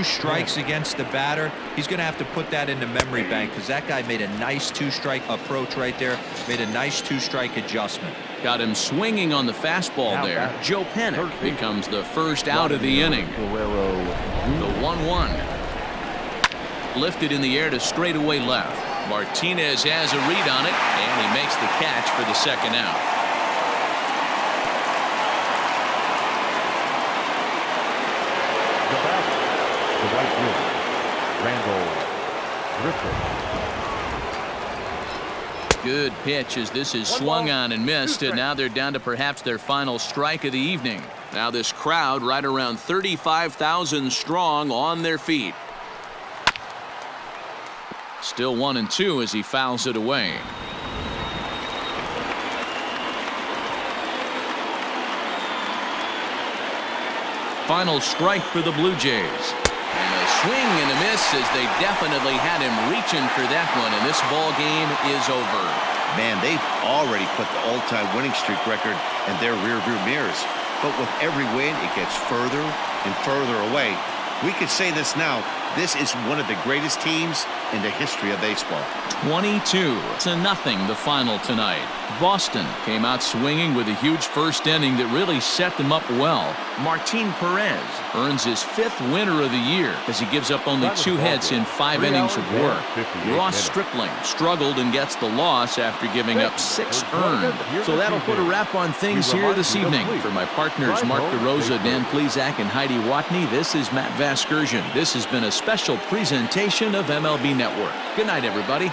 strikes against the batter, he's going to have to put that in the memory bank because that guy made a nice two-strike approach right there, made a nice two-strike adjustment. Got him swinging on the fastball there. Joe Pennick becomes the first out of the inning. The 1-1. Lifted in the air to straightaway left. Martinez has a read on it, and he makes the catch for the second out. The batter, the right fielder, Randall Griffith. Good pitch as this is swung on and missed, and now they're down to perhaps their final strike of the evening. Now this crowd right around 35,000 strong on their feet. Still 1-2 as he fouls it away. Final strike for the Blue Jays. And a swing and a miss as they definitely had him reaching for that one, and this ball game is over. Man, they've already put the all-time winning streak record in their rearview mirrors. But with every win, it gets further and further away. We could say this now. This is one of the greatest teams in the history of baseball. 22-0 the final tonight. Boston came out swinging with a huge first inning that really set them up well. Martin Perez earns his 5th winner of the year as he gives up only 2 hits in 5 innings of work. Ross Stripling struggled and gets the loss after giving up 6 earned. So that'll put a wrap on things here this evening. For my partners Mark DeRosa, Dan Plezak, and Heidi Watney, this is Matt Vasgersian. This has been a special presentation of MLB Network. Good night, everybody.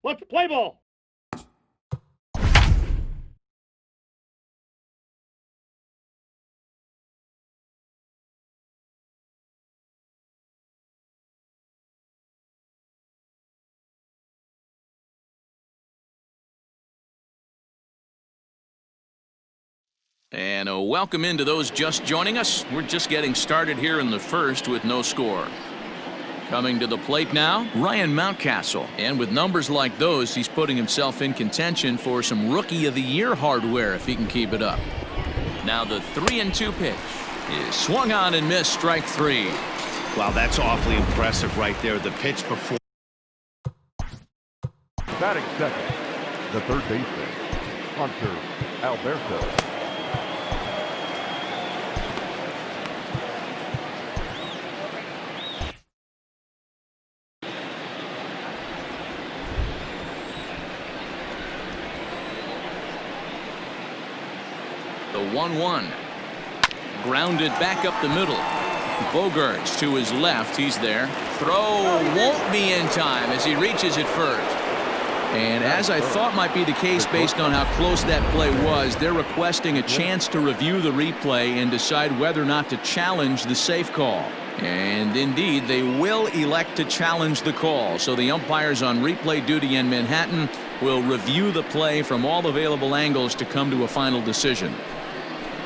Let's play ball. And a welcome into those just joining us. We're just getting started here in the first with no score. Coming to the plate now, Ryan Mountcastle. And with numbers like those, he's putting himself in contention for some Rookie of the Year hardware if he can keep it up. Now the 3-2 pitch is swung on and missed, strike 3. Wow, that's awfully impressive right there. The pitch before. Batting second, the third baseman, Hunter Alberto. The 1-1. Grounded back up the middle. Bogarts to his left. He's there. Throw won't be in time as he reaches it first. And as I thought might be the case based on how close that play was, they're requesting a chance to review the replay and decide whether or not to challenge the safe call. And indeed, they will elect to challenge the call. So the umpires on replay duty in Manhattan will review the play from all available angles to come to a final decision.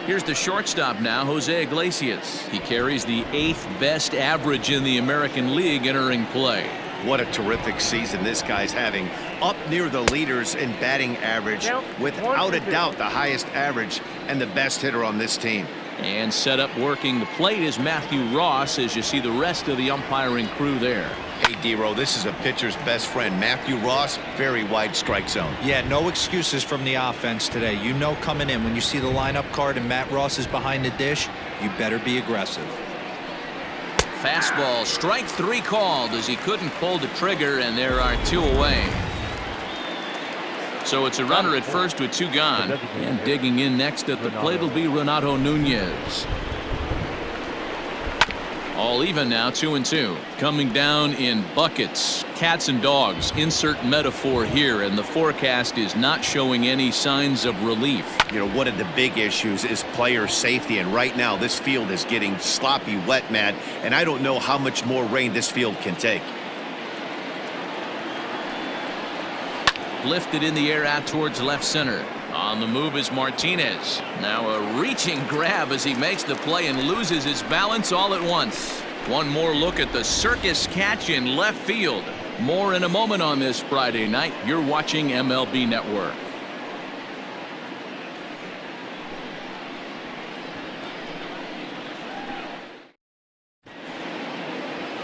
Here's the shortstop now, Jose Iglesias. He carries the 8th best average in the American League entering play. What a terrific season this guy's having. Up near the leaders in batting average, without a doubt the highest average and the best hitter on this team. And set up working the plate is Matthew Ross, as you see the rest of the umpiring crew there. Hey, D-Row, this is a pitcher's best friend. Matthew Ross, very wide strike zone. Yeah, no excuses from the offense today. You know coming in, when you see the lineup card and Matt Ross is behind the dish, you better be aggressive. Fastball, strike 3 called as he couldn't pull the trigger, and there are 2 away. So it's a runner at first with 2 gone. And digging in next at the plate will be Renato Nunez. All even now, 2-2. Coming down in buckets. Cats and dogs. Insert metaphor here, and the forecast is not showing any signs of relief. You know, one of the big issues is player safety, and right now this field is getting sloppy wet, Matt, and I don't know how much more rain this field can take. Lifted in the air out towards left center. On the move is Martinez. Now a reaching grab as he makes the play and loses his balance all at once. One more look at the circus catch in left field. More in a moment on this Friday night. You're watching MLB Network.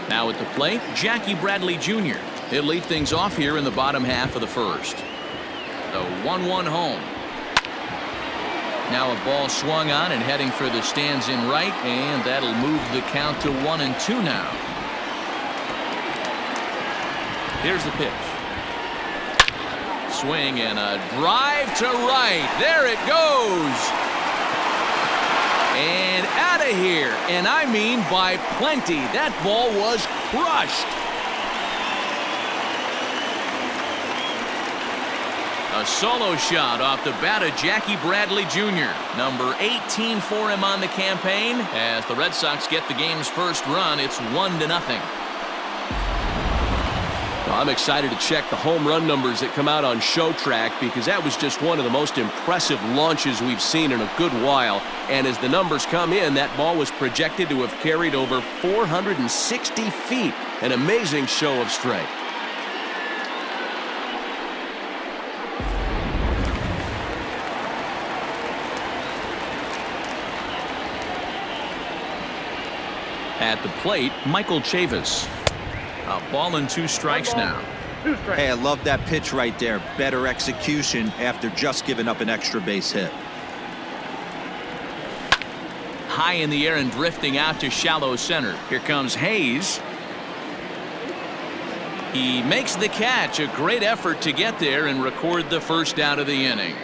Now at the plate, Jackie Bradley Jr. He'll lead things off here in the bottom half of the first. The 1-1 home. Now a ball swung on and heading for the stands in right, and that'll move the count to 1-2 now. Here's the pitch. Swing and a drive to right. There it goes. And out of here. And I mean by plenty. That ball was crushed. A solo shot off the bat of Jackie Bradley Jr. Number 18 for him on the campaign. As the Red Sox get the game's first run, it's 1-0. Well, I'm excited to check the home run numbers that come out on Show Track, because that was just one of the most impressive launches we've seen in a good while. And as the numbers come in, that ball was projected to have carried over 460 feet. An amazing show of strength. At the plate, Michael Chavis. A ball and 2 strikes now. Hey, I love that pitch right there. Better execution after just giving up an extra base hit. High in the air and drifting out to shallow center. Here comes Hayes. He makes the catch. A great effort to get there and record the first out of the inning.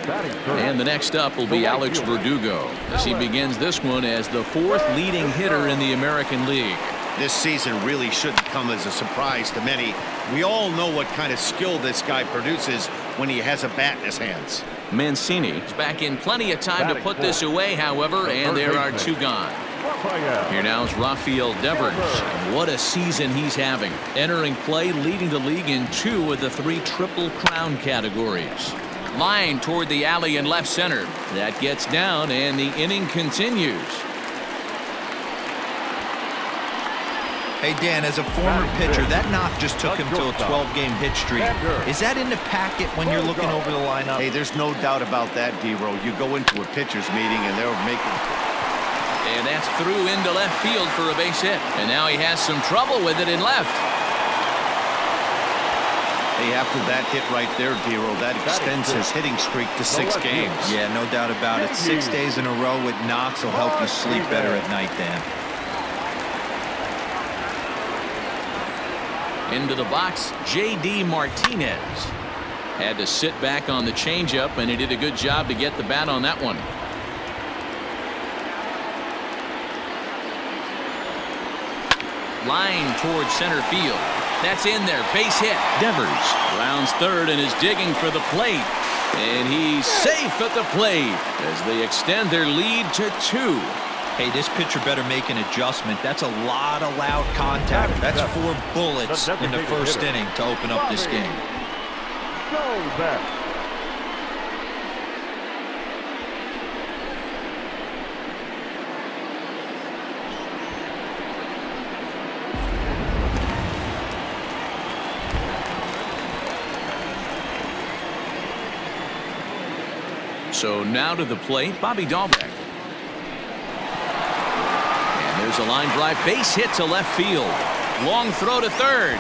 And the next up will be Alex Verdugo, as he begins this one as the 4th leading hitter in the American League. This season really shouldn't come as a surprise to many. We all know what kind of skill this guy produces when he has a bat in his hands. Mancini is back in plenty of time to put this away, however, and there are 2 gone. Here now is Rafael Devers. And what a season he's having. Entering play, leading the league in 2 of the 3 Triple Crown categories. Line toward the alley in left center. That gets down, and the inning continues. Hey, Dan, as a former pitcher, that knock just took him to a 12-game hit streak. Is that in the packet when you're looking over the lineup? Hey, there's no doubt about that, D-Row. You go into a pitcher's meeting and they're making... And that's through into left field for a base hit. And now he has some trouble with it in left. Hey, after that hit right there, D-Row, that extends his hitting streak to 6 games. Yeah, no doubt about it. 6 days in a row with knocks will help you sleep better at night, Dan. Into the box, J.D. Martinez. Had to sit back on the changeup, and he did a good job to get the bat on that one. Line towards center field. That's in there. Base hit. Devers rounds third and is digging for the plate. And he's safe at the plate as they extend their lead to 2. Hey, this pitcher better make an adjustment. That's a lot of loud contact. That's 4 bullets in the first inning to open up this game. Go back. So now to the plate, Bobby Dahlbeck. And there's a line drive, base hit to left field. Long throw to third.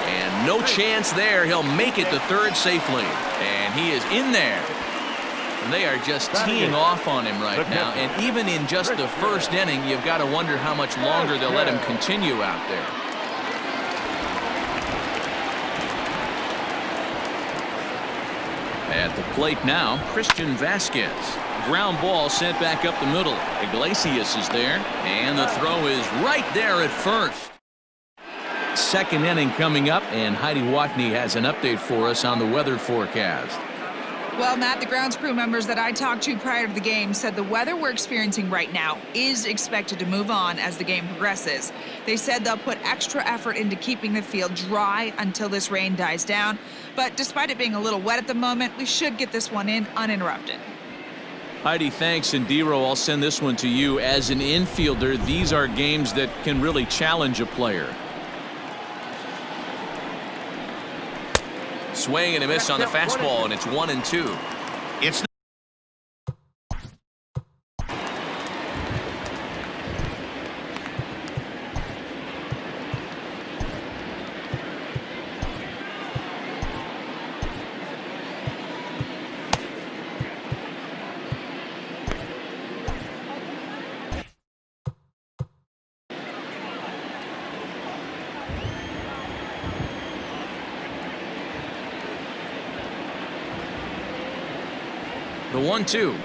And no chance there. He'll make it to third safely. And he is in there. And they are just teeing off on him right now. And even in just the first inning, you've got to wonder how much longer they'll let him continue out there. At the plate now, Christian Vasquez. Ground ball sent back up the middle. Iglesias is there, and the throw is right there at first. Second inning coming up, and Heidi Watney has an update for us on the weather forecast. Well, Matt, the grounds crew members that I talked to prior to the game said the weather we're experiencing right now is expected to move on as the game progresses. They said they'll put extra effort into keeping the field dry until this rain dies down. But despite it being a little wet at the moment, we should get this one in uninterrupted. Heidi, thanks. And Dero, I'll send this one to you. As an infielder, these are games that can really challenge a player. Swing and a miss on the fastball, and it's 1-2. It's The 1-2.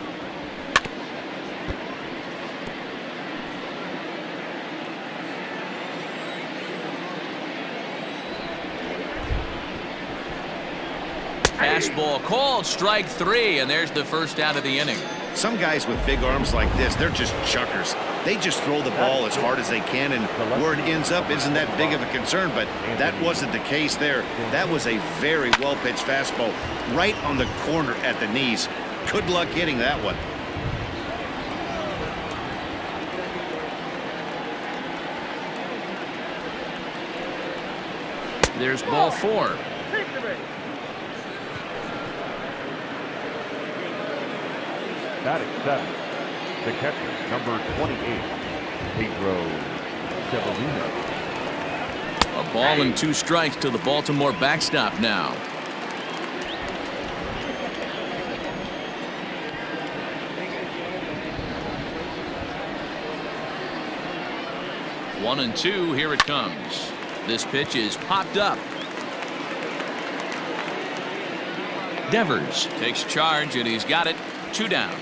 Fastball called, strike 3, and there's the first out of the inning. some guys with big arms like this, they're just chuckers. They just throw the ball as hard as they can, and where it ends up isn't that big of a concern, but that wasn't the case there. That was a very well-pitched fastball right on the corner at the knees. Good luck hitting that one. There's ball 4. Batting 7, the catcher, number 28, Pedro Severino. A ball and 2 strikes to the Baltimore backstop now. One and 2, here it comes. This pitch is popped up. Devers takes charge, and he's got it. 2 down.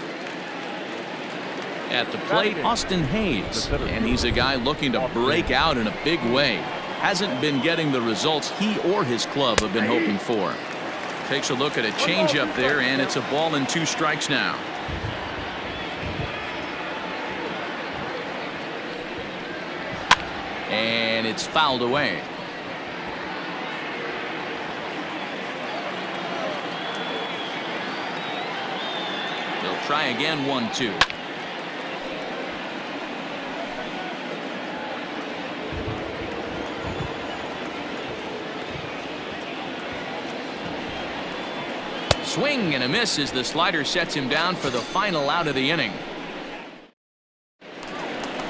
At the plate, Austin Hayes, and he's a guy looking to break out in a big way. Hasn't been getting the results he or his club have been hoping for. Takes a look at a changeup there, and it's a ball and 2 strikes now. And it's fouled away. They'll try again, 1-2. Swing and a miss as the slider sets him down for the final out of the inning.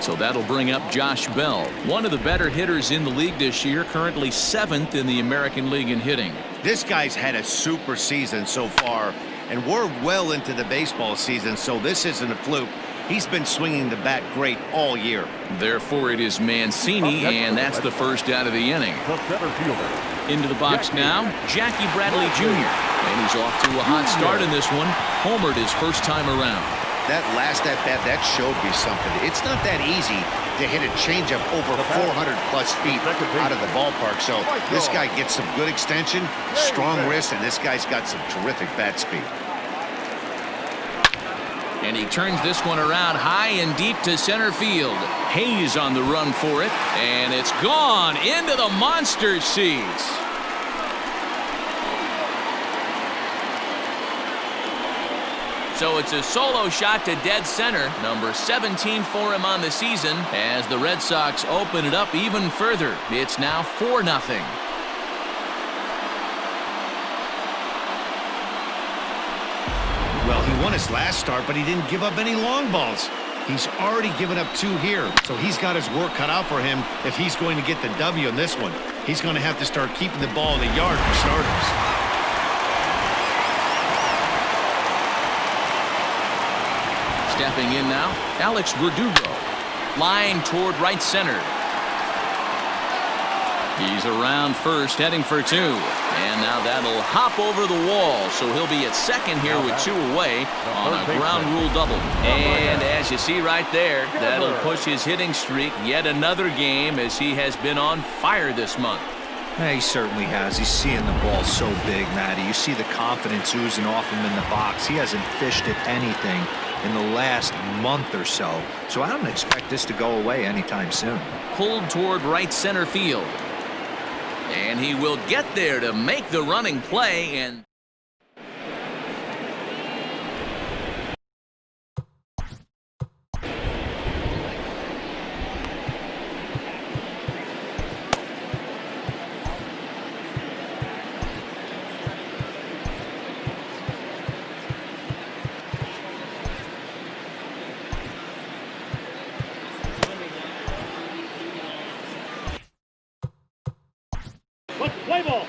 So that'll bring up Josh Bell, one of the better hitters in the league this year, currently 7th in the American League in hitting. This guy's had a super season so far, and we're well into the baseball season, so this isn't a fluke. He's been swinging the bat great all year. Therefore, it is Mancini, and that's the first out of the inning. The center fielder. Into the box now, Jackie Bradley Jr. And he's off to a hot start in this one. Homered his first time around. That last at-bat, that showed me something. It's not that easy to hit a changeup over 400-plus feet out of the ballpark. So this guy gets some good extension, strong wrist, and this guy's got some terrific bat speed. And he turns this one around high and deep to center field. Hayes on the run for it, and it's gone into the monster seats. So it's a solo shot to dead center, number 17 for him on the season, as the Red Sox open it up even further. It's now 4-0. Well, he won his last start, but he didn't give up any long balls. He's already given up 2 here, so he's got his work cut out for him if he's going to get the W in this one. He's going to have to start keeping the ball in the yard for starters. Stepping in now, Alex Verdugo. Line toward right center. He's around first, heading for 2. And now that'll hop over the wall, so he'll be at second here with 2 away on a ground rule double. And as you see right there, that'll push his hitting streak yet another game, as he has been on fire this month. He certainly has. He's seeing the ball so big, Matty. You see the confidence oozing off him in the box. He hasn't fished at anything in the last month or so. So I don't expect this to go away anytime soon. Pulled toward right center field. And he will get there to make the running play. And Play ball.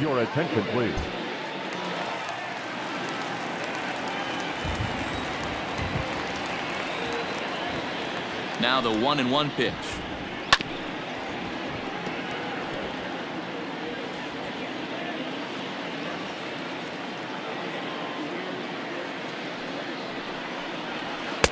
Your attention, please. now the 1-1 pitch.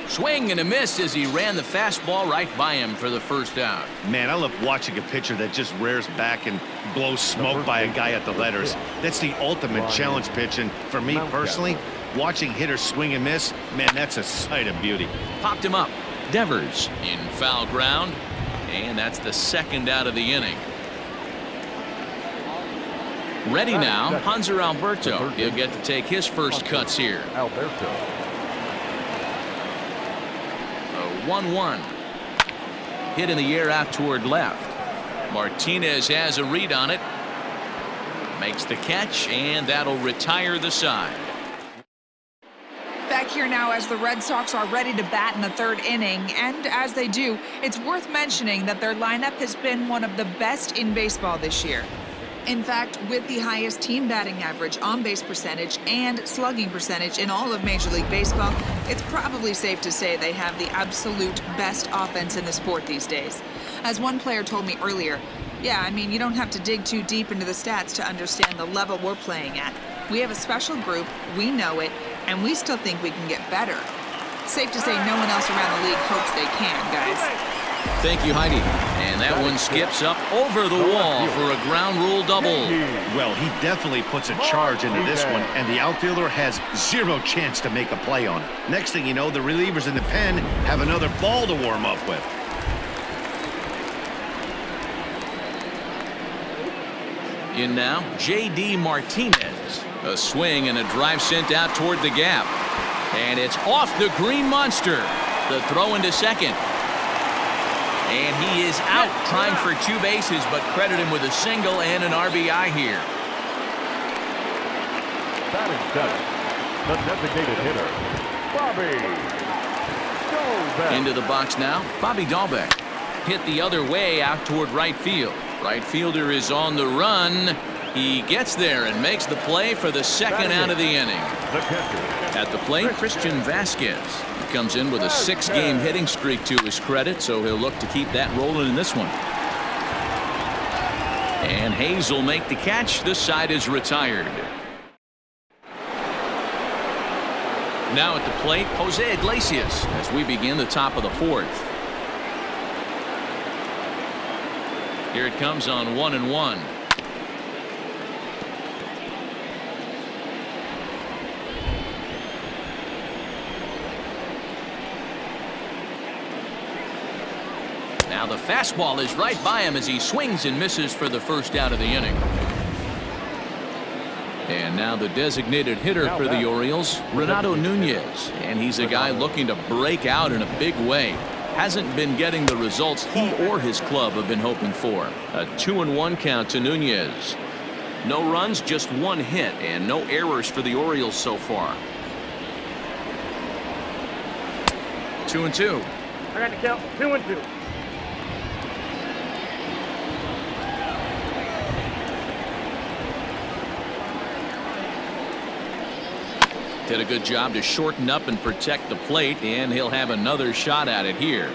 Swing and a miss as he ran the fastball right by him for the first out. Man, I love watching a pitcher that just rears back and blows smoke by a guy at the letters. That's the ultimate challenge pitch, and for me personally, watching hitters swing and miss, man, that's a sight of beauty. Popped him up. Devers in foul ground, and that's the second out of the inning. Ready now, Hanser Alberto. He'll get to take his first cuts here. Alberto. 1-1. Hit in the air out toward left. Martinez has a read on it. Makes the catch, and that'll retire the side. Back here now as the Red Sox are ready to bat in the 3rd inning, and as they do, it's worth mentioning that their lineup has been one of the best in baseball this year. In fact, with the highest team batting average, on-base percentage, and slugging percentage in all of Major League Baseball, it's probably safe to say they have the absolute best offense in the sport these days. As one player told me earlier, yeah, I mean, you don't have to dig too deep into the stats to understand the level we're playing at. We have a special group, we know it, and we still think we can get better. Safe to say no one else around the league hopes they can, guys. Thank you, Heidi. And that one skips up over the wall for a ground rule double. Well, he definitely puts a charge into this one, and the outfielder has 0 chance to make a play on it. Next thing you know, the relievers in the pen have another ball to warm up with. In now, J.D. Martinez. A swing and a drive sent out toward the gap. And it's off the green monster. The throw into second. And he is out trying for 2 bases, but credit him with a single and an RBI here. Batting seventh, the designated hitter, Bobby Dalbec. Into the box now, Bobby Dalbec. Hit the other way out toward right field. Right fielder is on the run. He gets there and makes the play for the second out of the inning. At the plate, Christian Vasquez. He comes in with a 6-game hitting streak to his credit, so he'll look to keep that rolling in this one. And Hayes will make the catch. This side is retired. Now at the plate, Jose Iglesias as we begin the top of the 4th. Here it comes on 1-1. Now the fastball is right by him as he swings and misses for the first out of the inning. And now the designated hitter for the Orioles, Renato Nunez. And he's a guy looking to break out in a big way. Hasn't been getting the results he or his club have been hoping for. A 2-1 count to Nunez. No runs, just one hit, and no errors for the Orioles so far. 2-2. I got the count. 2-2. Did a good job to shorten up and protect the plate, and he'll have another shot at it here.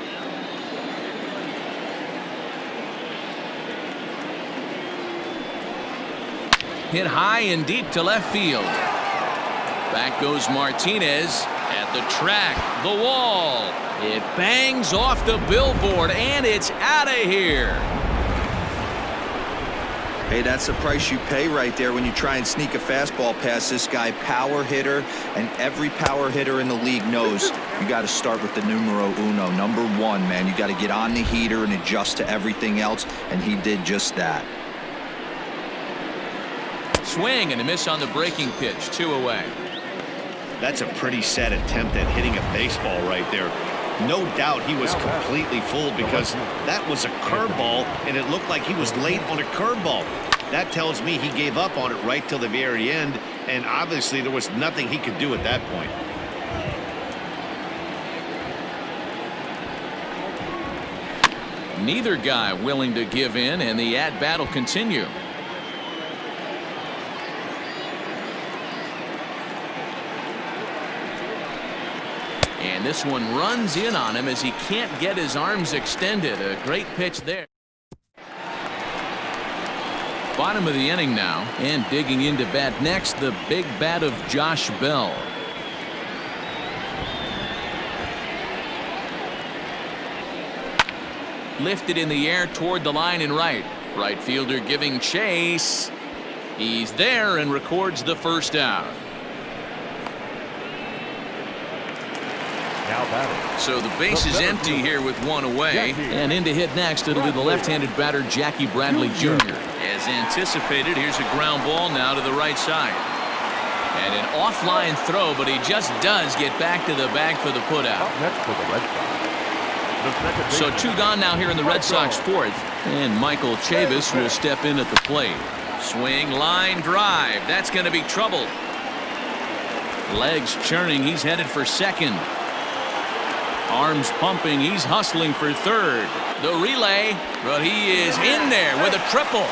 Hit high and deep to left field. Back goes Martinez at the track, the wall. It bangs off the billboard, and it's out of here. Hey, that's the price you pay right there when you try and sneak a fastball past this guy. Power hitter, and every power hitter in the league knows you got to start with the numero uno, number one, man. You got to get on the heater and adjust to everything else, and he did just that. Swing and a miss on the breaking pitch, 2 away. That's a pretty sad attempt at hitting a baseball right there. No doubt he was completely fooled because that was a curveball, and it looked like he was late on a curveball. That tells me he gave up on it right till the very end, and obviously there was nothing he could do at that point. Neither guy willing to give in, and the at-bat will continue. And this one runs in on him as he can't get his arms extended. A great pitch there. Bottom of the inning now, and digging into bat next, the big bat of Josh Bell. Lifted in the air toward the line and right. Right fielder giving chase. He's there and records the first out. So the base is empty here with one away. And in to hit next, it'll be the left-handed batter Jackie Bradley Jr. As anticipated, here's a ground ball now to the right side. And an offline throw, but he just does get back to the bag for the putout. So 2 gone now here in the Red Sox fourth. And Michael Chavis will step in at the plate. Swing, line, drive. That's going to be trouble. Legs churning. He's headed for second. Arms pumping. He's hustling for third. The relay, but he is in there with a triple.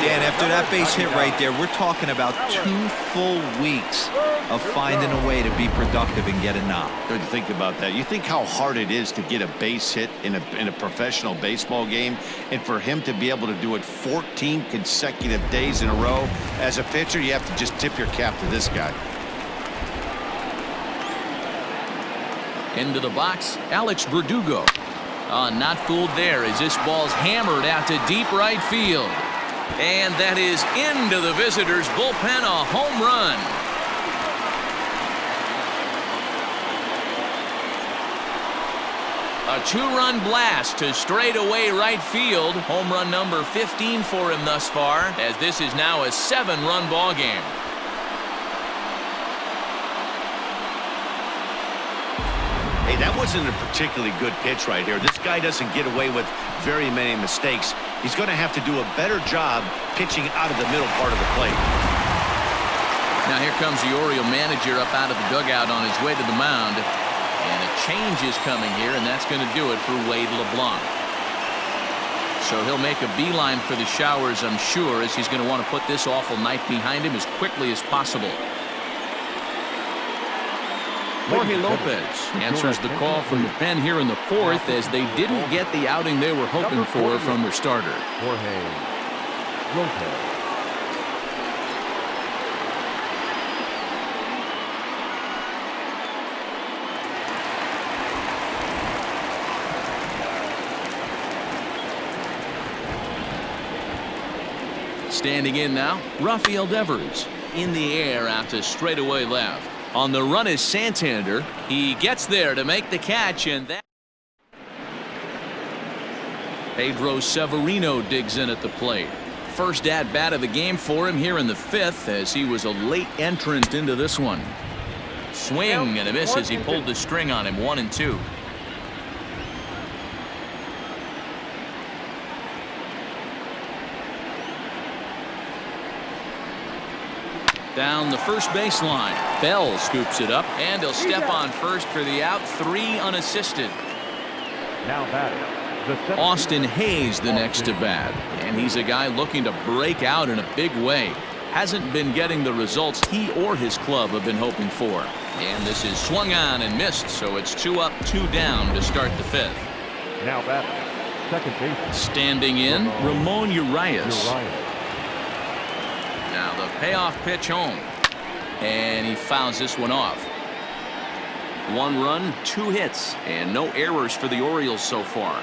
Dan, after that base hit right there, we're talking about 2 full weeks of finding a way to be productive and get a knock. Good to think about that. You think how hard it is to get a base hit in a professional baseball game, and for him to be able to do it 14 consecutive days in a row. As a pitcher, you have to just tip your cap to this guy. Into the box, Alex Verdugo. Not fooled there as this ball's hammered out to deep right field. And that is into the visitors' bullpen, a home run. A 2-run blast to straightaway right field. Home run number 15 for him thus far, as this is now a 7-run ball game. Hey, that wasn't a particularly good pitch right here. This guy doesn't get away with very many mistakes. He's going to have to do a better job pitching out of the middle part of the plate. Now here comes the Oriole manager up out of the dugout on his way to the mound. And a change is coming here, and that's going to do it for Wade LeBlanc. So he'll make a beeline for the showers, I'm sure, as he's going to want to put this awful night behind him as quickly as possible. Jorge Lopez answers the call from the pen here in the fourth, as they didn't get the outing they were hoping for from their starter. Jorge Lopez. Standing in now, Rafael Devers. In the air out to straightaway left. On the run is Santander. He gets there to make the catch, and that Pedro Severino digs in at the plate. First at-bat of the game for him here in the 5th, as he was a late entrant into this one. Swing and a miss as he pulled the string on him. 1-2. Down the first baseline. Bell scoops it up, and he'll step on first for the out. 3 unassisted. Now batting. Austin Hayes the next to bat, and he's a guy looking to break out in a big way. Hasn't been getting the results he or his club have been hoping for. And this is swung on and missed, so it's 2 up, 2 down to start the 5th. Now batting. Second baseman. Standing in, Ramon Urias. Now the payoff pitch home, and he fouls this one off. 1 run, 2 hits, and no errors for the Orioles so far.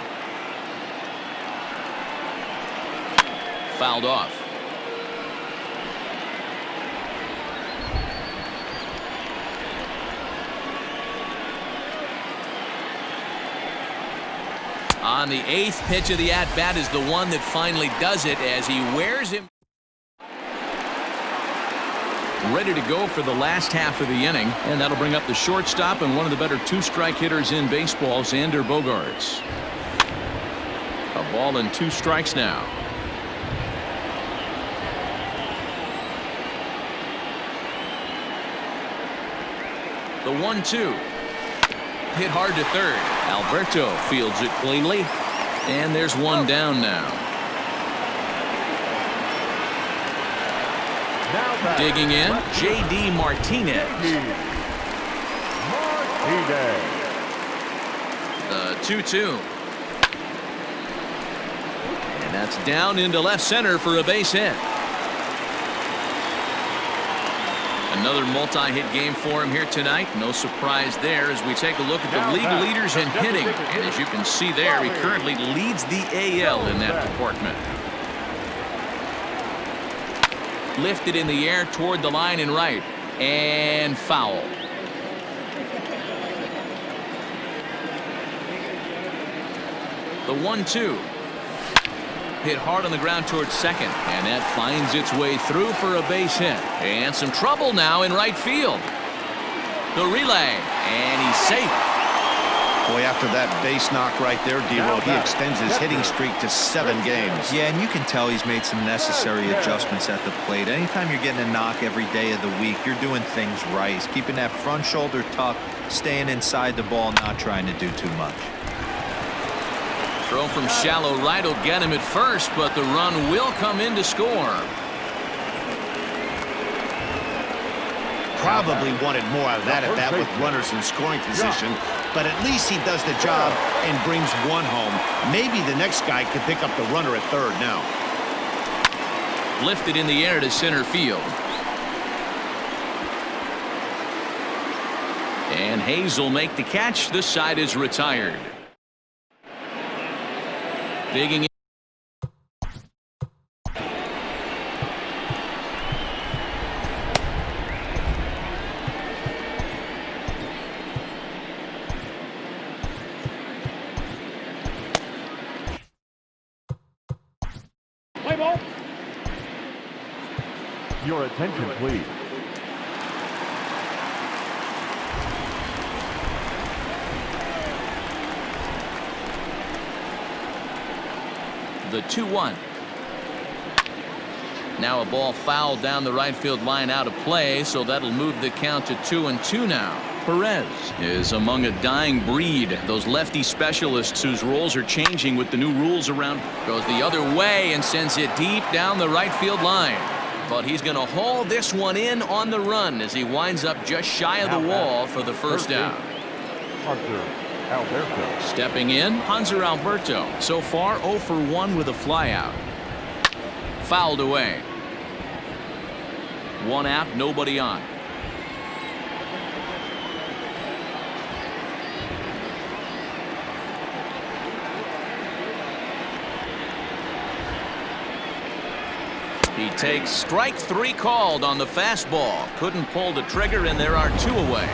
Fouled off. On the 8th pitch of the at-bat is the one that finally does it as he wears him. Ready to go for the last half of the inning, and that'll bring up the shortstop and one of the better 2-strike hitters in baseball, Xander Bogaerts. A ball and 2 strikes now. The 1-2. Hit hard to third. Alberto fields it cleanly, and there's 1 down now. Digging in, J.D. Martinez. The 2-2. And that's down into left center for a base hit. Another multi-hit game for him here tonight. No surprise there as we take a look at the league leaders in hitting. And as you can see there, he currently leads the AL in that department. Lifted in the air toward the line and right, and foul. The 1-2. Hit hard on the ground towards second, and that finds its way through for a base hit. And some trouble now in right field. The relay, and he's safe. Boy, after that base knock right there, D-Roll, he extends his hitting streak to 7 games. Yeah, and you can tell he's made some necessary adjustments at the plate. Anytime you're getting a knock every day of the week, you're doing things right. He's keeping that front shoulder tucked, staying inside the ball, not trying to do too much. Throw from shallow right will get him at first, but the run will come in to score. Probably wanted more out of that at bat with runners in scoring position, but at least he does the job and brings 1 home. Maybe the next guy could pick up the runner at third now. Lifted in the air to center field. And Hayes will make the catch. This side is retired. Digging in. Play ball. Your attention, please. The 2-1. Now a ball fouled down the right field line out of play, so that'll move the count to 2-2 now. Perez is among a dying breed. Those lefty specialists whose roles are changing with the new rules around. Goes the other way and sends it deep down the right field line. But he's going to haul this one in on the run as he winds up just shy of the wall for the first out. Alberto. Stepping in, Hanser Alberto. So far 0 for 1 with a flyout. Fouled away. 1 out, nobody on. He takes strike 3 called on the fastball. Couldn't pull the trigger, and there are 2 away.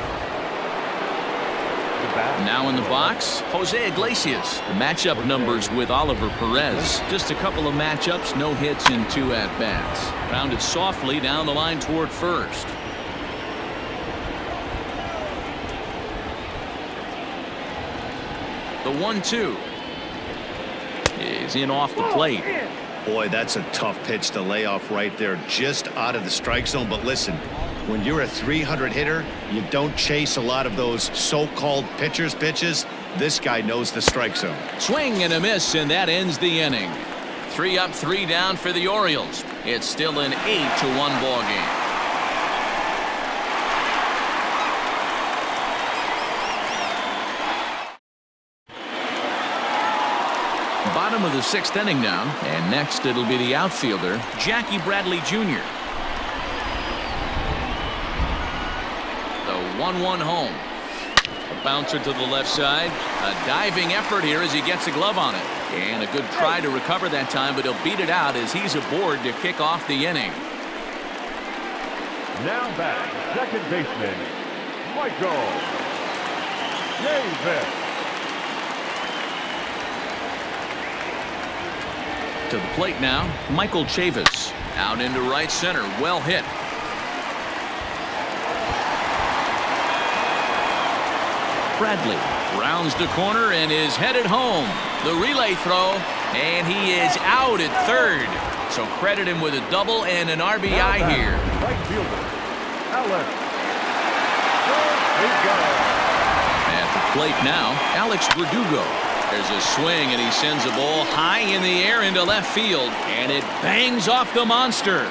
batting. Now in the box, Jose Iglesias. The matchup numbers with Oliver Perez. Just a couple of matchups, no hits in 2 at-bats. Grounded softly down the line toward first. The 1-2 is in off the plate. Boy, that's a tough pitch to lay off right there, just out of the strike zone. But listen, when you're a 300 hitter, you don't chase a lot of those so-called pitches. This guy knows the strike zone. Swing and a miss, and that ends the inning. 3 up, 3 down for the Orioles. It's still an 8-1 ball game. Bottom of the 6th inning now, and next it'll be the outfielder, Jackie Bradley Jr. The 1-1 home. A bouncer to the left side. A diving effort here as he gets a glove on it. And a good try to recover that time, but he'll beat it out as he's aboard to kick off the inning. Now batting, second baseman, Michael Davis. To the plate now, Michael Chavis. Out into right center. Well hit. Bradley rounds the corner and is headed home. The relay throw, and he is out at third. So credit him with a double and an RBI here. Right fielder, Alex. At the plate now, Alex Verdugo. There's a swing, and he sends a ball high in the air into left field, and it bangs off the monster.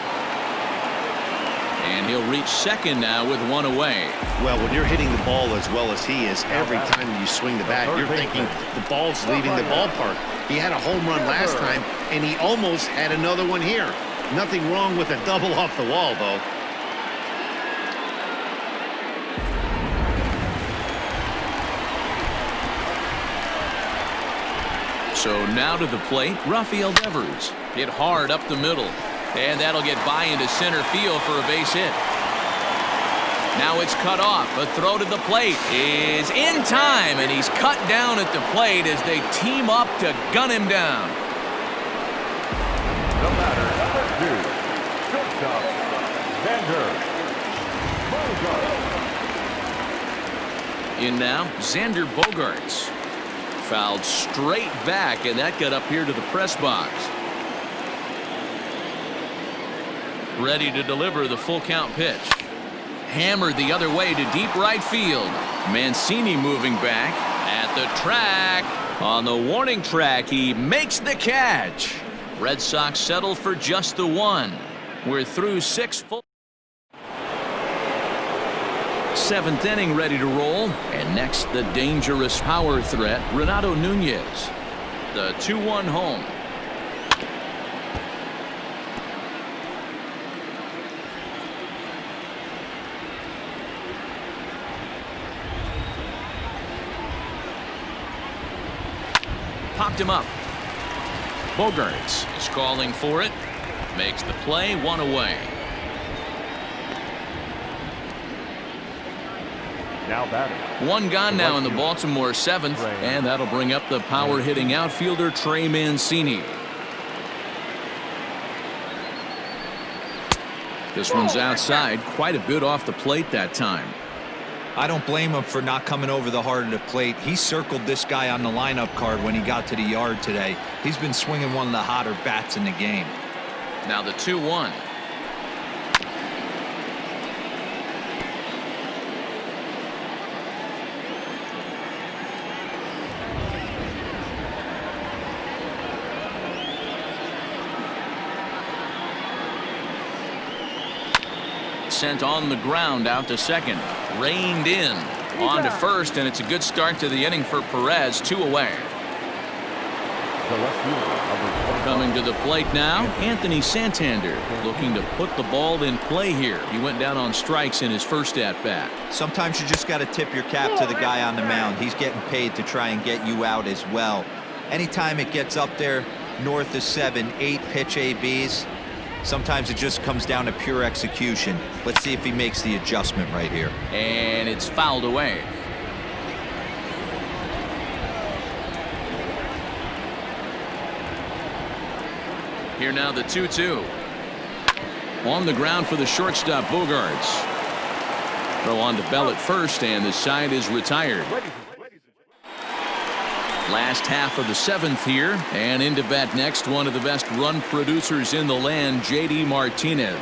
And he'll reach second now with 1 away. Well, when you're hitting the ball as well as he is, every time you swing the bat, you're thinking the ball's leaving the ballpark. He had a home run last time, and he almost had another one here. Nothing wrong with a double off the wall, though. So now to the plate, Rafael Devers. Hit hard up the middle. And that'll get by into center field for a base hit. Now it's cut off. A throw to the plate is in time, and he's cut down at the plate as they team up to gun him down. The batter, number 2, shortstop, Xander Bogaerts. In now, Xander Bogaerts. Fouled straight back, and that got up here to the press box. Ready to deliver the full count pitch. Hammered the other way to deep right field. Mancini moving back at the track. On the warning track, he makes the catch. Red Sox settle for just the 1. We're through 6 full. 7th inning ready to roll. And next, the dangerous power threat, Renato Nunez. The 2-1 home. Popped him up. Bogaerts is calling for it. Makes the play, 1 away. Now batting. 1 gone now in the Baltimore 7th, and that'll bring up the power-hitting outfielder Trey Mancini. This one's outside, quite a bit off the plate that time. I don't blame him for not coming over the heart of the plate. He circled this guy on the lineup card when he got to the yard today. He's been swinging one of the hotter bats in the game. Now the 2-1. Sent on the ground out to second. Reined in. On to first, and it's a good start to the inning for Perez. 2 away. Coming to the plate now, Anthony Santander looking to put the ball in play here. He went down on strikes in his first at-bat. Sometimes you just got to tip your cap to the guy on the mound. He's getting paid to try and get you out as well. Anytime it gets up there north of 7, 8 pitch ABs, sometimes it just comes down to pure execution. Let's see if he makes the adjustment right here. And it's fouled away. Here now the 2-2. On the ground for the shortstop, Bogarts. Throw on to Bell at first, and the side is retired. Last half of the 7th here, and into bat next, one of the best run producers in the land, J.D. Martinez.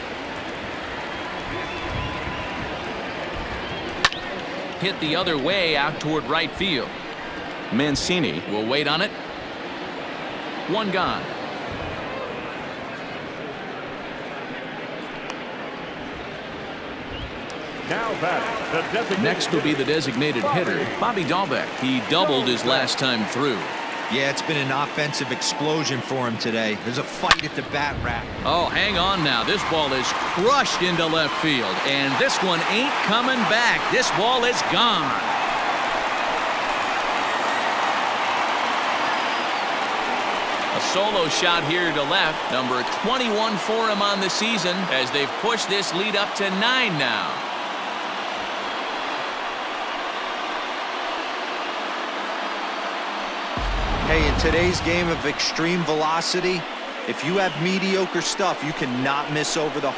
Hit the other way out toward right field. Mancini will wait on it. One gone. Now batting, the designated Next will be the designated hitter, Bobby Dahlbeck. He doubled his last time through. Yeah, it's been an offensive explosion for him today. There's a fight at the bat rack. Oh, hang on now. This ball is crushed into left field, and this one ain't coming back. This ball is gone. A solo shot here to left. Number 21 for him on the season as they've pushed this lead up to 9 now. Hey, in today's game of extreme velocity, if you have mediocre stuff, you cannot miss over the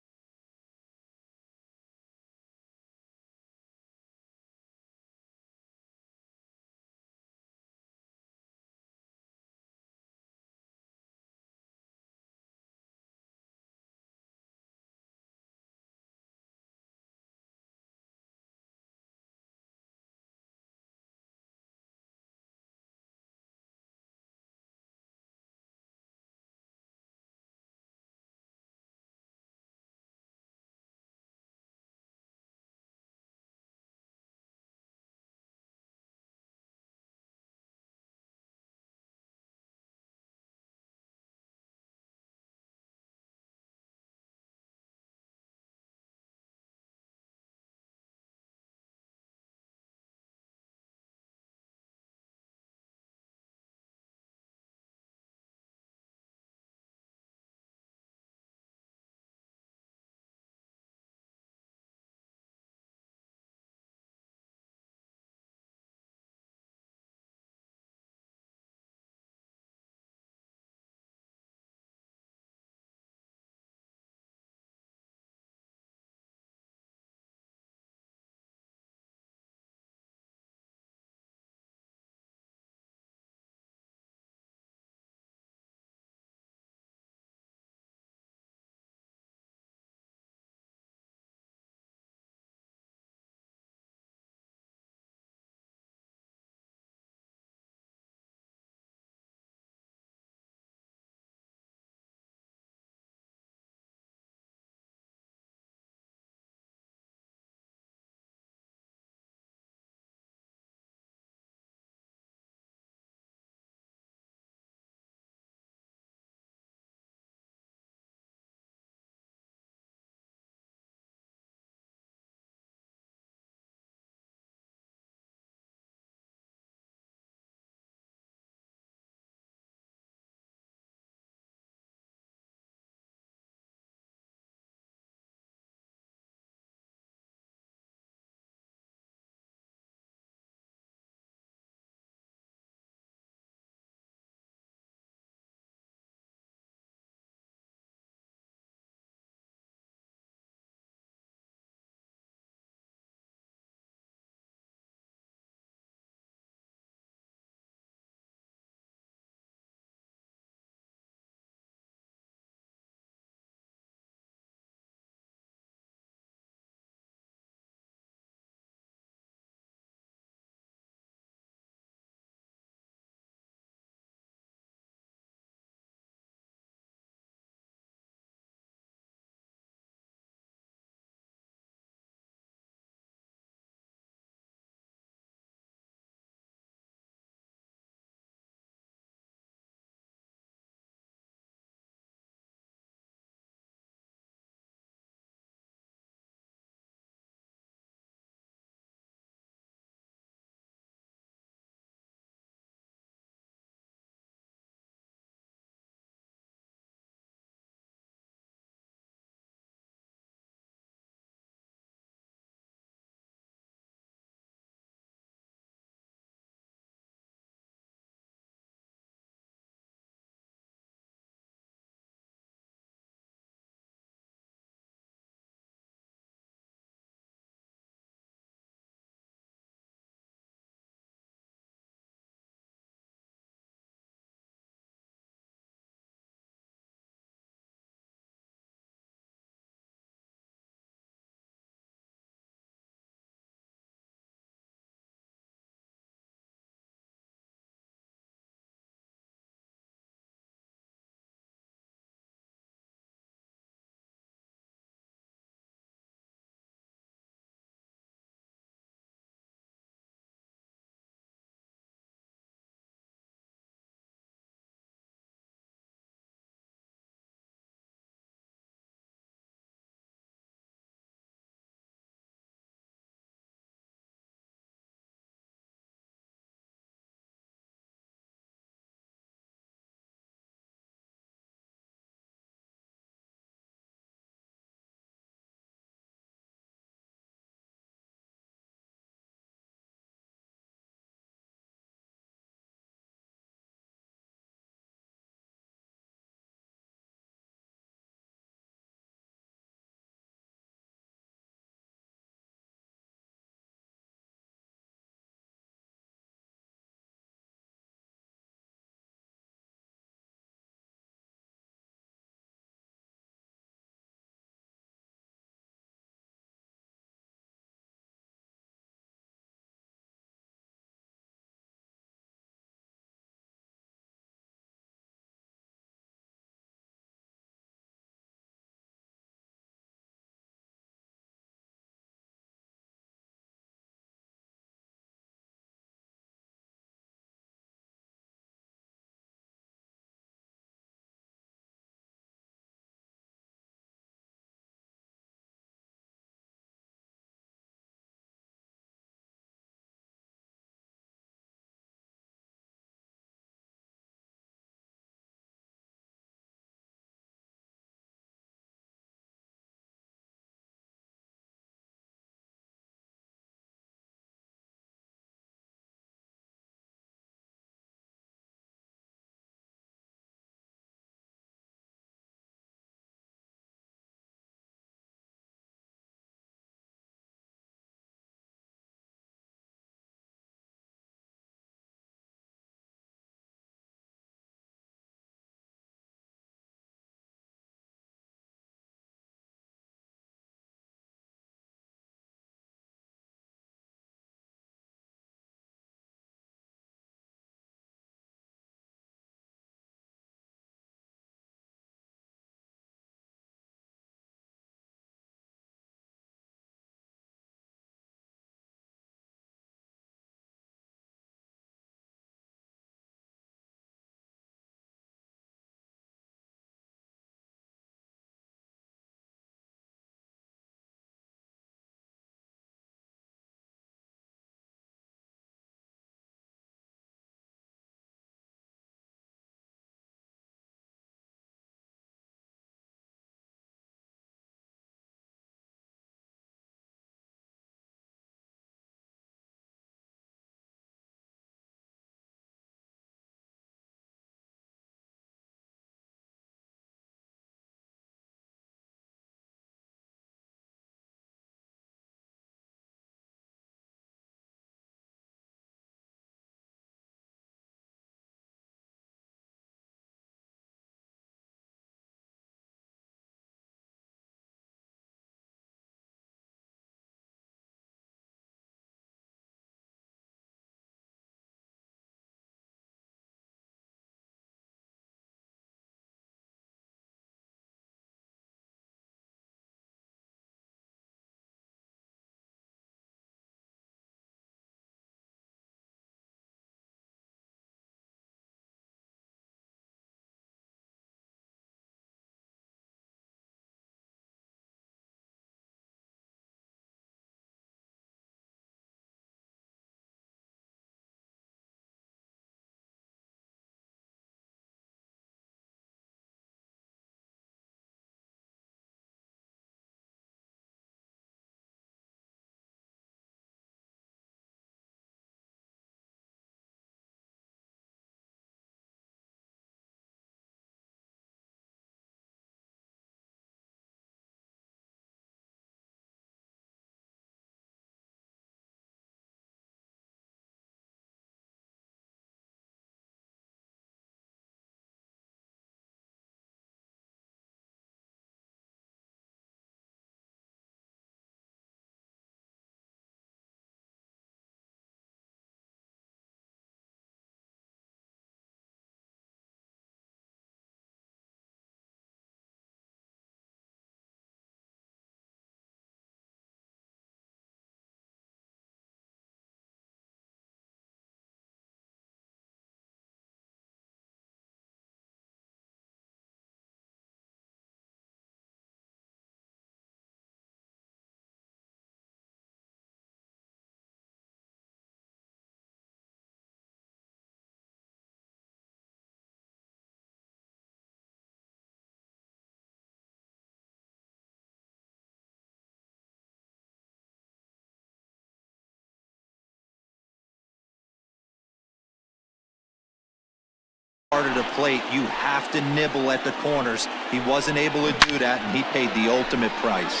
Harder to plate, you have to nibble at the corners. He wasn't able to do that, and he paid the ultimate price.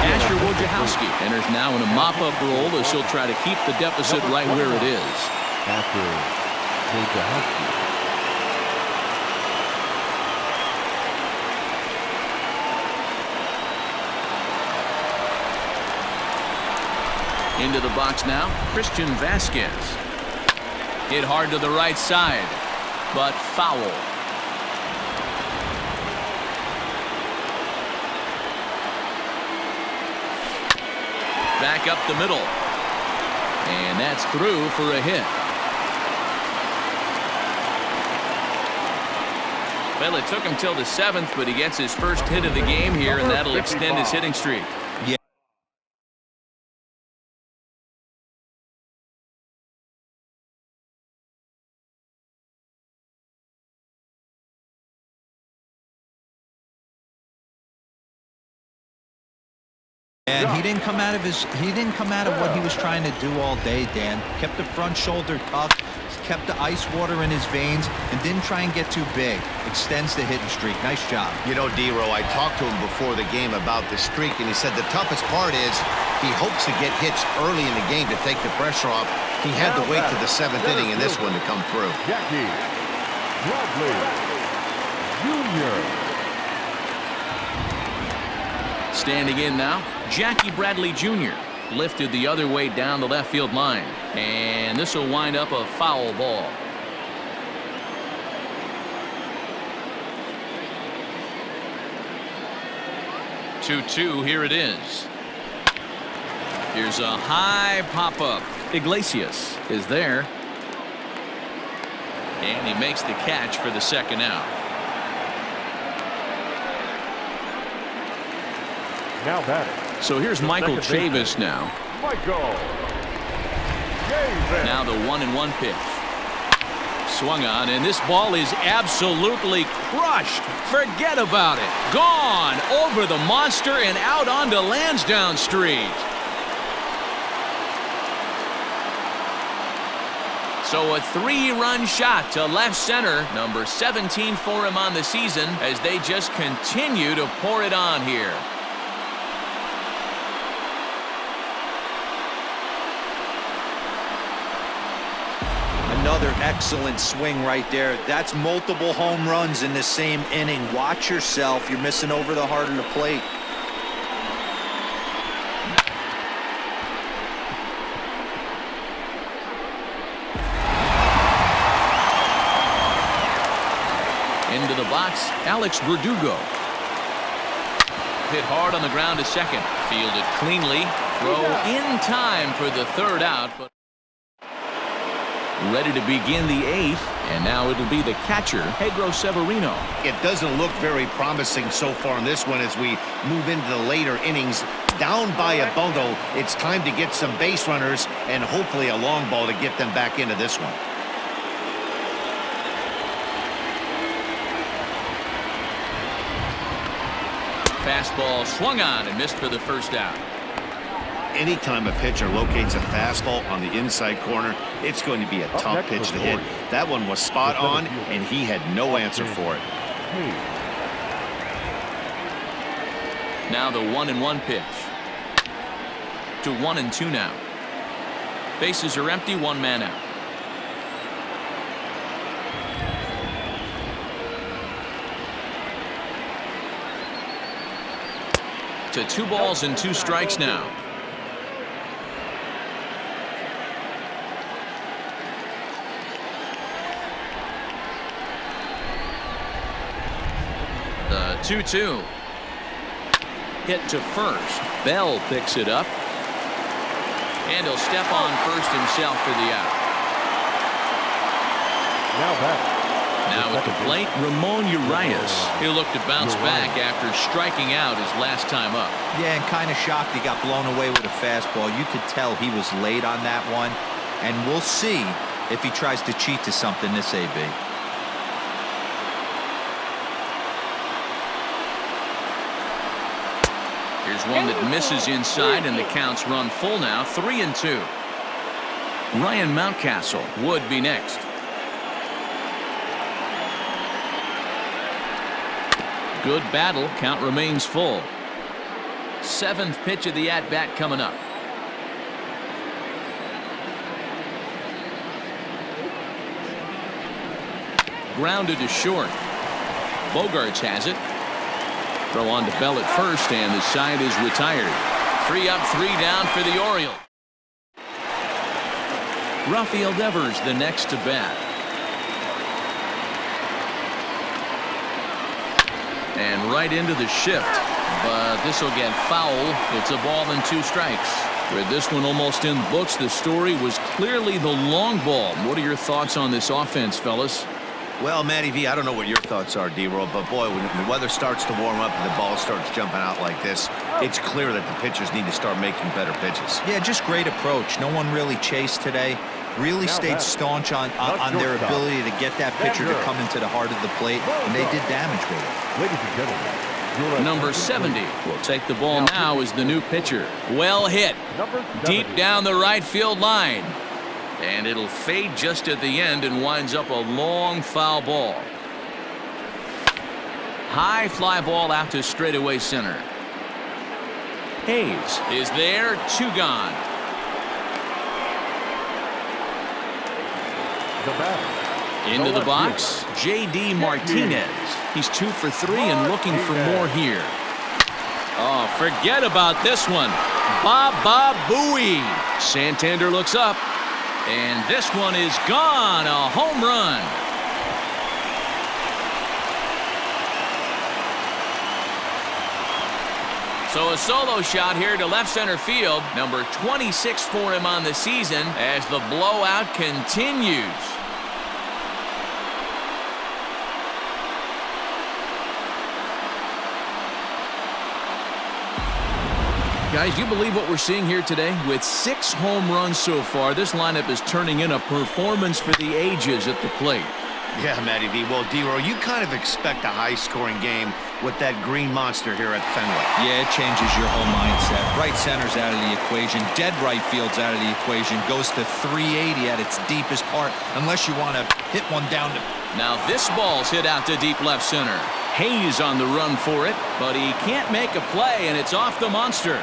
Asher Wojciechowski enters now in a mop-up role as he'll try to keep the deficit right where it is. After Wojciechowski. Into the box now, Christian Vasquez. Hit hard to the right side, but foul. Back up the middle. And that's through for a hit. Well, it took him till the 7th, but he gets his first hit of the game here, and that'll extend his hitting streak. Yeah. And he didn't come out of what he was trying to do all day, Dan. Kept the front shoulder tucked, kept the ice water in his veins, and didn't try and get too big. Extends the hitting streak. Nice job. You know, D-Row, I talked to him before the game about the streak, and he said the toughest part is he hopes to get hits early in the game to take the pressure off. He had to wait to the 7th inning in this one to come through. Jackie Bradley Jr. Standing in now, Jackie Bradley Jr. lifted the other way down the left field line. And this will wind up a foul ball. Two-two, here it is. Here's a high pop-up. Iglesias is there. And he makes the catch for the second out. Now batting. So here's Michael Chavis now. Michael Chavis. Now the 1-1 pitch. Swung on, and this ball is absolutely crushed. Forget about it. Gone over the monster and out onto Lansdowne Street. So a 3-run shot to left center. Number 17 for him on the season as they just continue to pour it on here. Another excellent swing right there. That's multiple home runs in the same inning. Watch yourself. You're missing over the heart of the plate. Into the box, Alex Verdugo. Hit hard on the ground to second. Fielded cleanly. Throw in time for the third out. But ready to begin the 8th, and now it'll be the catcher, Pedro Severino. It doesn't look very promising so far in this one as we move into the later innings. Down by a bundle, it's time to get some base runners and hopefully a long ball to get them back into this one. Fastball swung on and missed for the first out. Anytime a pitcher locates a fastball on the inside corner, it's going to be a tough pitch to hit. That one was spot on, and he had no answer for it. Now the 1-1 pitch. To 1-2 now. Bases are empty, one man out. To 2 balls and 2 strikes now. The 2-2. Hit to first. Bell picks it up. And he'll step on first himself for the out. Now batting. Now at the plate, Ramon Urias. He'll look to bounce back after striking out his last time up. Yeah, and kind of shocked he got blown away with a fastball. You could tell he was late on that one. And we'll see if he tries to cheat to something this AB. Here's one that misses inside, and the count's run full now, 3-2. Ryan Mountcastle would be next. Good battle. Count remains full. 7th pitch of the at-bat coming up. Grounded to short. Bogarts has it. Throw on to Bell at first, and the side is retired. 3 up, 3 down for the Orioles. Rafael Devers the next to bat. And right into the shift, but this will get foul. It's a ball and 2 strikes. With this one almost in the books, the story was clearly the long ball. What are your thoughts on this offense, fellas? Well, Matty V, I don't know what your thoughts are, D-Roll, but boy, when the weather starts to warm up and the ball starts jumping out like this, it's clear that the pitchers need to start making better pitches. Yeah, just great approach. No one really chased today. Really stayed staunch on their ability to get that pitcher to come into the heart of the plate, and they did damage with it. Ladies and gentlemen, Number 70 will take the ball now as the new pitcher. Well hit. Deep down the right field line. And it'll fade just at the end and winds up a long foul ball. High fly ball out to straightaway center. Hayes is there, 2 gone. Into the box, J.D. Martinez. He's 2 for 3 and looking for more here. Oh, forget about this one. Baba Booey. Santander looks up. And this one is gone, a home run. So a solo shot here to left center field. Number 26 for him on the season as the blowout continues. Guys, you believe what we're seeing here today? With 6 home runs so far, this lineup is turning in a performance for the ages at the plate. Yeah, Matty V. Well, D-Roll, you kind of expect a high-scoring game with that green monster here at Fenway. Yeah, it changes your whole mindset. Right center's out of the equation. Dead right field's out of the equation. Goes to 380 at its deepest part, unless you want to hit one down to... Now this ball's hit out to deep left center. Hayes on the run for it, but he can't make a play, and it's off the monster.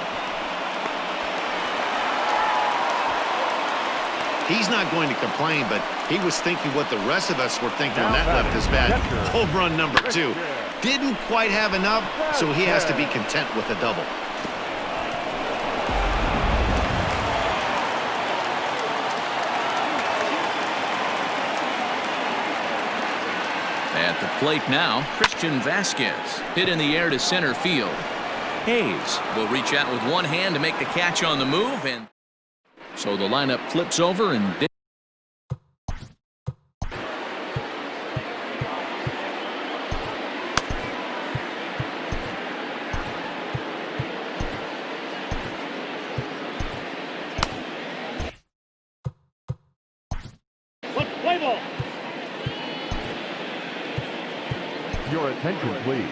He's not going to complain, but he was thinking what the rest of us were thinking when that left his bat. Home run number 2. Didn't quite have enough, so he has to be content with a double. At the plate now, Christian Vasquez. Hit in the air to center field. Hayes will reach out with one hand to make the catch on the move, and so the lineup flips over and play ball. Your attention, please.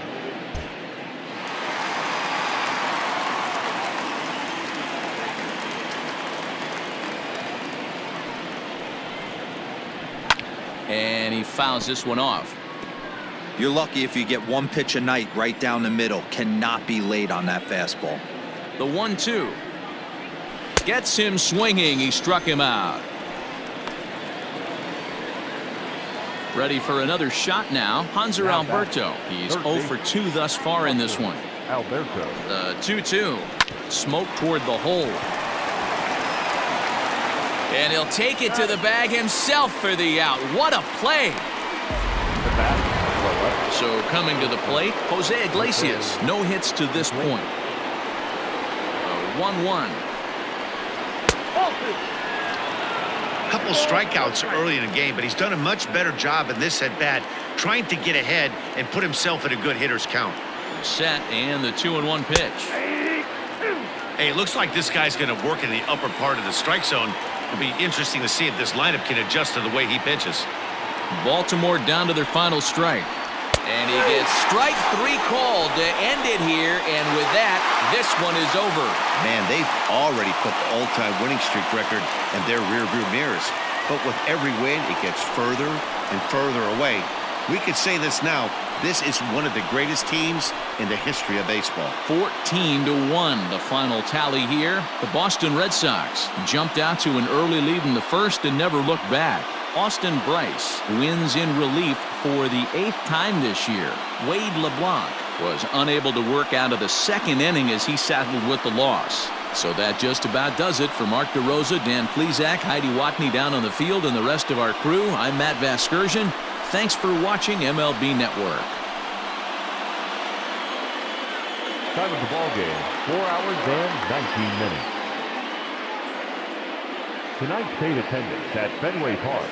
and he fouls this one off. You're lucky if you get 1 pitch a night right down the middle. Cannot be late on that fastball. The 1-2 gets him swinging. He struck him out. Ready for another shot now. Hanser Alberto. He's 0 for 2 thus far in this one. Alberto. The 2-2. Smoke toward the hole. And he'll take it to the bag himself for the out. What a play. So coming to the plate, Jose Iglesias. No hits to this point. 1-1. Couple strikeouts early in the game, but he's done a much better job in this at-bat trying to get ahead and put himself in a good hitter's count. Set and the 2-1 pitch. Hey, it looks like this guy's going to work in the upper part of the strike zone. It'll be interesting to see if this lineup can adjust to the way he pitches. Baltimore down to their final strike. And he gets strike 3 called to end it here, and with that, this one is over. Man, they've already put the all-time winning streak record in their rearview mirrors. But with every win, it gets further and further away. We could say this now. This is one of the greatest teams in the history of baseball. 14-1, the final tally here. The Boston Red Sox jumped out to an early lead in the first and never looked back. Austin Bryce wins in relief for the 8th time this year. Wade LeBlanc was unable to work out of the second inning as he settled with the loss. So that just about does it for Mark DeRosa, Dan Plesac, Heidi Watney down on the field, and the rest of our crew. I'm Matt Vasgersian. Thanks for watching MLB Network. Time of the ball game, 4 hours and 19 minutes. Tonight's paid attendance at Fenway Park